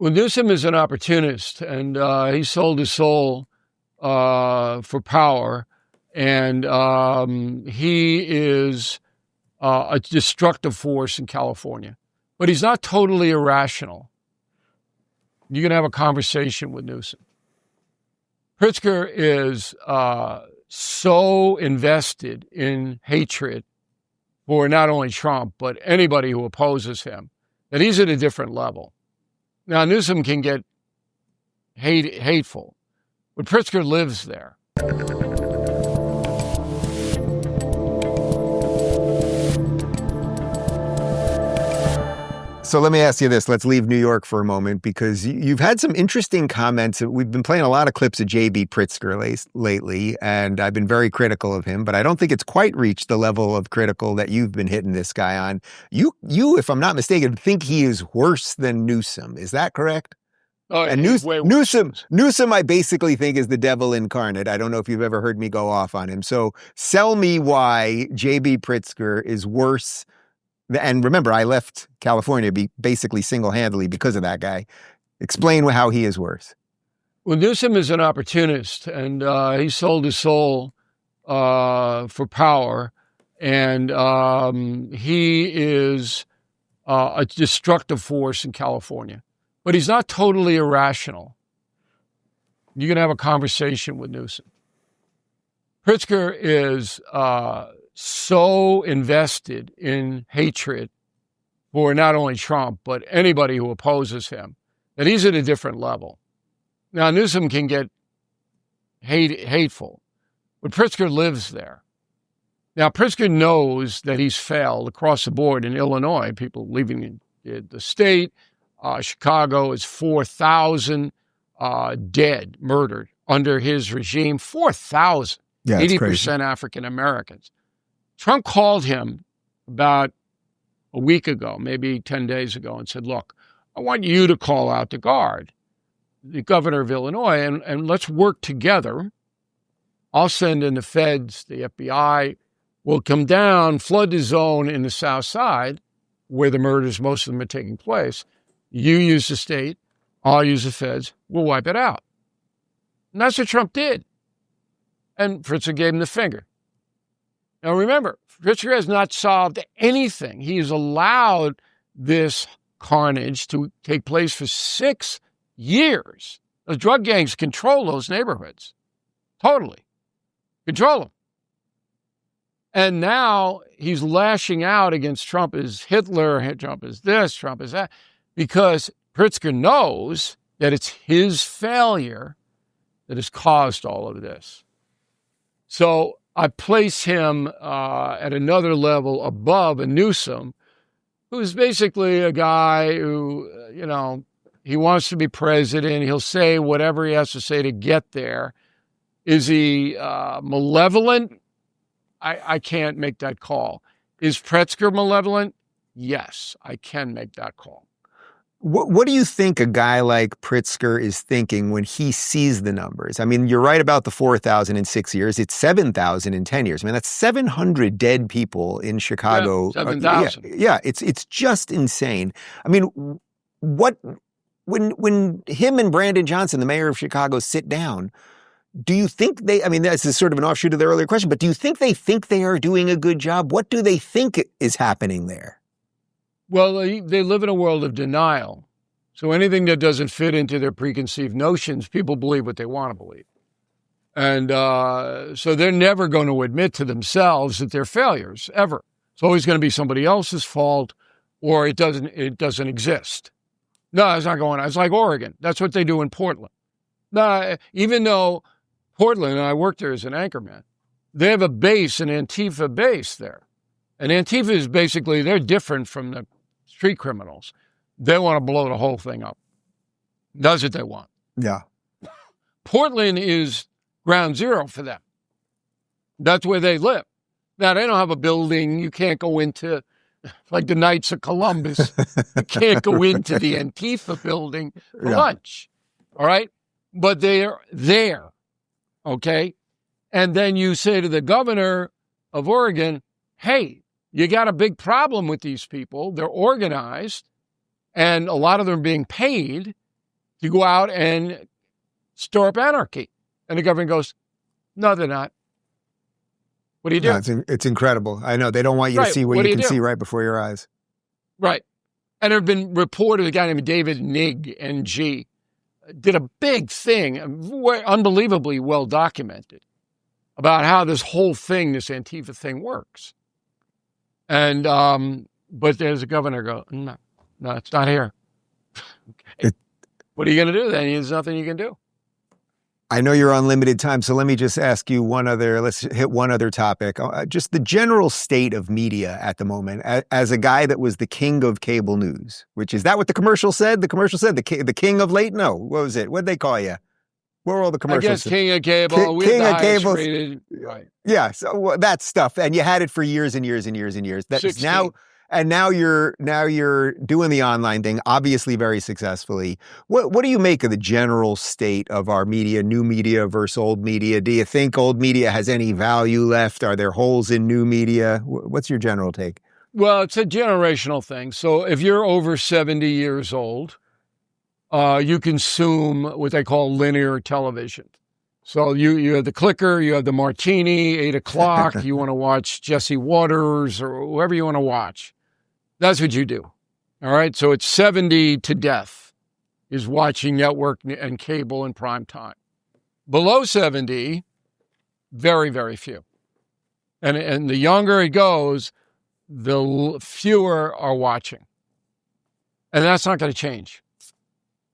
Well, Newsom is an opportunist, and he sold his soul for power, and he is a destructive force in California. But he's not totally irrational. You can have a conversation with Newsom. Pritzker is so invested in hatred for not only Trump, but anybody who opposes him, that he's at a different level. Now, Newsom can get hateful, but Pritzker lives there. So let me ask you this. Let's leave New York for a moment, because you've had some interesting comments. We've been playing a lot of clips of JB Pritzker lately, and I've been very critical of him, but I don't think it's quite reached the level of critical that you've been hitting this guy on. You, if I'm not mistaken, think he is worse than Newsom. Is that correct? Oh, and Newsom, I basically think is the devil incarnate. I don't know if you've ever heard me go off on him. So sell me why JB Pritzker is worse. And remember, I left California basically single-handedly because of that guy. Explain how he is worse. Well, Newsom is an opportunist, and he sold his soul for power, and he is a destructive force in California. But he's not totally irrational. You can have a conversation with Newsom. Pritzker is so invested in hatred for not only Trump, but anybody who opposes him, that he's at a different level. Now, Newsom can get hateful, but Pritzker lives there. Now, Pritzker knows that he's failed across the board in Illinois, people leaving the state. Chicago is 4,000 dead, murdered under his regime. 4,000, 80% African Americans. Trump called him about a week ago, maybe 10 days ago, and said, look, I want you to call out the guard, the governor of Illinois, and let's work together. I'll send in the feds, the FBI will come down, flood the zone in the South Side, where the murders, most of them are taking place. You use the state, I'll use the feds, we'll wipe it out. And that's what Trump did. And Pritzker gave him the finger. Now, remember, Pritzker has not solved anything. He has allowed this carnage to take place for 6 years. The drug gangs control those neighborhoods. Totally. Control them. And now he's lashing out against Trump as Hitler, Trump is this, Trump is that, because Pritzker knows that it's his failure that has caused all of this. So I place him at another level above a Newsom, who's basically a guy who, he wants to be president. He'll say whatever he has to say to get there. Is he malevolent? I can't make that call. Is Pritzker malevolent? Yes, I can make that call. What do you think a guy like Pritzker is thinking when he sees the numbers? I mean, you're right about the 4,000 in 6 years. It's 7,000 in 10 years. I mean, that's 700 dead people in Chicago. Yeah, 7,000. Yeah, it's just insane. I mean, when him and Brandon Johnson, the mayor of Chicago, sit down, do you think this is sort of an offshoot of their earlier question, but do you think they are doing a good job? What do they think is happening there? Well, they live in a world of denial. So anything that doesn't fit into their preconceived notions, people believe what they want to believe. And so they're never going to admit to themselves that they're failures, ever. It's always going to be somebody else's fault, or it doesn't exist. No, it's not going on. It's like Oregon. That's what they do in Portland. No, even though Portland, and I worked there as an anchorman, they have a base, an Antifa base there. And Antifa is basically, they're different from the street criminals. They want to blow the whole thing up. That's what they want. Yeah. Portland is ground zero for them. That's where they live. Now, they don't have a building. You can't go into, like the Knights of Columbus. You can't go into the Antifa building for lunch. All right? But they're there. Okay? And then you say to the governor of Oregon, hey, you got a big problem with these people. They're organized, and a lot of them are being paid, to go out and stir up anarchy. And the government goes, no, they're not. What do you do? No, it's incredible. I know. They don't want you to see what you can see right before your eyes. Right. And there have been reported, a guy named David Nig, NG, did a big thing, unbelievably well documented, about how this whole thing, this Antifa thing works. And, but there's a governor go, no, it's not here. Okay. What are you going to do then? There's nothing you can do. I know you're on limited time, so let me just ask you let's hit one other topic. Just the general state of media at the moment, as a guy that was the king of cable news, which is that what the commercial said? The commercial said the king of late? No, what was it? What'd they call you? What were all the commercials? I guess king of cable. King of cable. Right. Yeah, so that stuff. And you had it for years and years and years and years. That's 16. now you're doing the online thing, obviously very successfully. What do you make of the general state of our media, new media versus old media? Do you think old media has any value left? Are there holes in new media? What's your general take? Well, it's a generational thing. So if you're over 70 years old, you consume what they call linear television. So you have the clicker, you have the martini, 8 o'clock, you want to watch Jesse Waters or whoever you want to watch. That's what you do. All right. So it's 70 to death is watching network and cable in prime time. Below 70, very, very few. And the younger it goes, the fewer are watching. And that's not going to change.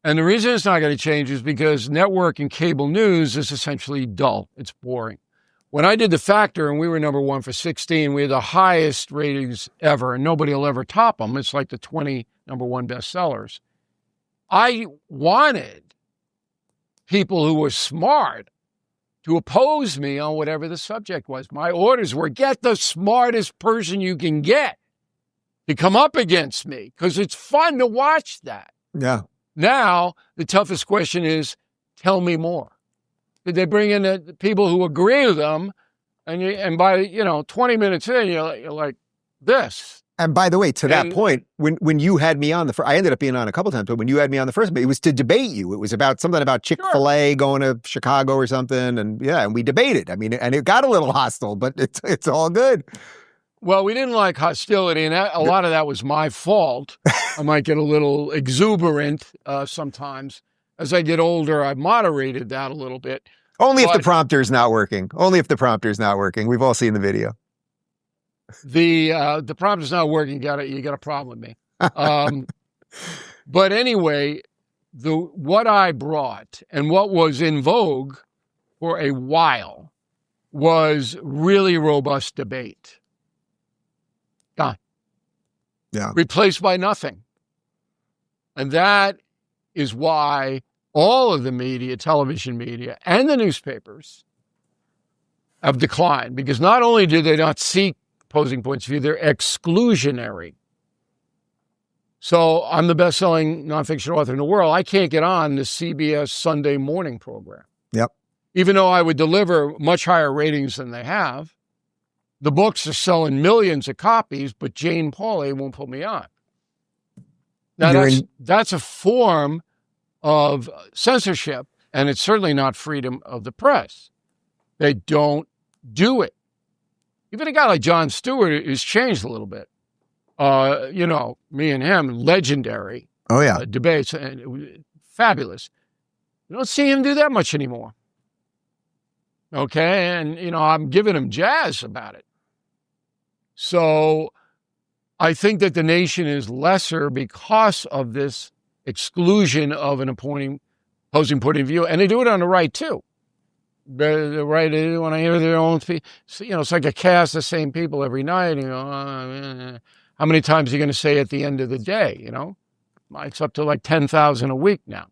And the reason it's not going to change is because network and cable news is essentially dull. It's boring. When I did The Factor and we were number one for 16, we had the highest ratings ever, and nobody will ever top them. It's like the 20 number one bestsellers. I wanted people who were smart to oppose me on whatever the subject was. My orders were, get the smartest person you can get to come up against me, because it's fun to watch that. Yeah. Now, the toughest question is, tell me more. Did they bring in the people who agree with them? And by 20 minutes in, you're like this. And by the way, to that point, when you had me on I ended up being on a couple times, but when you had me on the first, it was to debate you. It was about something about Chick-fil-A going to Chicago or something. And and we debated. I mean, and it got a little hostile, but it's all good. Well, we didn't like hostility, and a lot of that was my fault. I might get a little exuberant sometimes. As I get older, I moderated that a little bit. Only if the prompter's not working. Only if the prompter's not working. We've all seen the video. The prompter's not working. You got a problem with me. But anyway, what I brought and what was in vogue for a while was really robust debate. Gone. Yeah. Replaced by nothing. And that is why all of the media, television media, and the newspapers have declined. Because not only do they not seek opposing points of view, they're exclusionary. So I'm the best-selling nonfiction author in the world. I can't get on the CBS Sunday morning program. Yep. Even though I would deliver much higher ratings than they have. The books are selling millions of copies, but Jane Pauley won't put me on. Now, that's a form of censorship, and it's certainly not freedom of the press. They don't do it. Even a guy like Jon Stewart has changed a little bit. Me and him, legendary debates, and fabulous. You don't see him do that much anymore. Okay, and, I'm giving him jazz about it. So I think that the nation is lesser because of this exclusion of an opposing point of view. And they do it on the right, too. The right, they want to hear their own, it's like a cast of the same people every night. How many times are you going to say at the end of the day, It's up to like 10,000 a week now.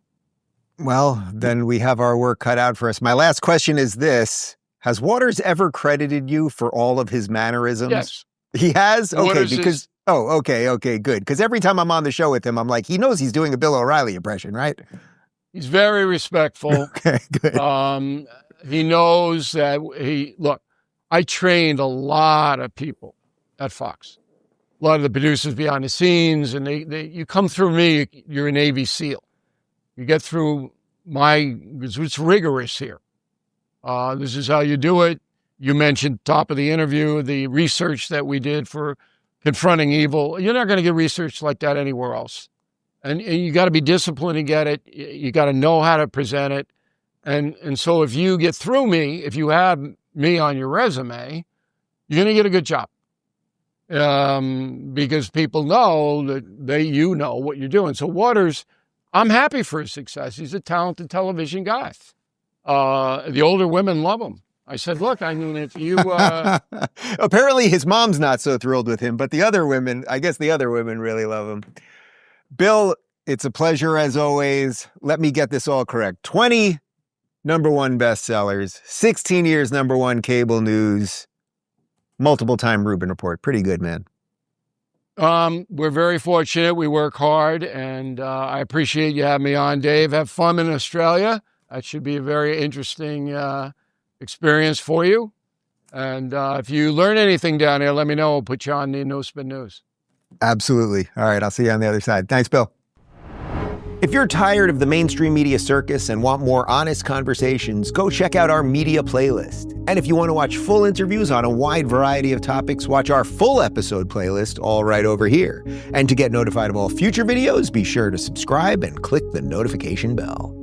Well, then we have our work cut out for us. My last question is this. Has Waters ever credited you for all of his mannerisms? Yes. He has? Okay, Waters because... Okay, good. Because every time I'm on the show with him, I'm like, he knows he's doing a Bill O'Reilly impression, right? He's very respectful. Okay, good. He knows that I trained a lot of people at Fox. A lot of the producers behind the scenes, and you come through me, you're a Navy SEAL. You get through it's rigorous here. This is how you do it. You mentioned top of the interview, the research that we did for confronting evil. You're not going to get research like that anywhere else. And you got to be disciplined to get it. You got to know how to present it. And so if you get through me, if you have me on your resume, you're going to get a good job. Because people know that you know what you're doing. So Waters, I'm happy for his success. He's a talented television guy. The older women love him. I said, look, I mean, if you... Apparently his mom's not so thrilled with him, but the other women, I guess the other women really love him. Bill, it's a pleasure as always. Let me get this all correct. 20 #1 bestsellers, 16 years #1 cable news, multiple-time Rubin Report. Pretty good, man. We're very fortunate. We work hard, and I appreciate you having me on, Dave. Have fun in Australia. That should be a very interesting experience for you. And if you learn anything down there, let me know. We'll put you on the No Spin News. Absolutely. All right, I'll see you on the other side. Thanks, Bill. If you're tired of the mainstream media circus and want more honest conversations, go check out our media playlist. And if you want to watch full interviews on a wide variety of topics, watch our full episode playlist all right over here. And to get notified of all future videos, be sure to subscribe and click the notification bell.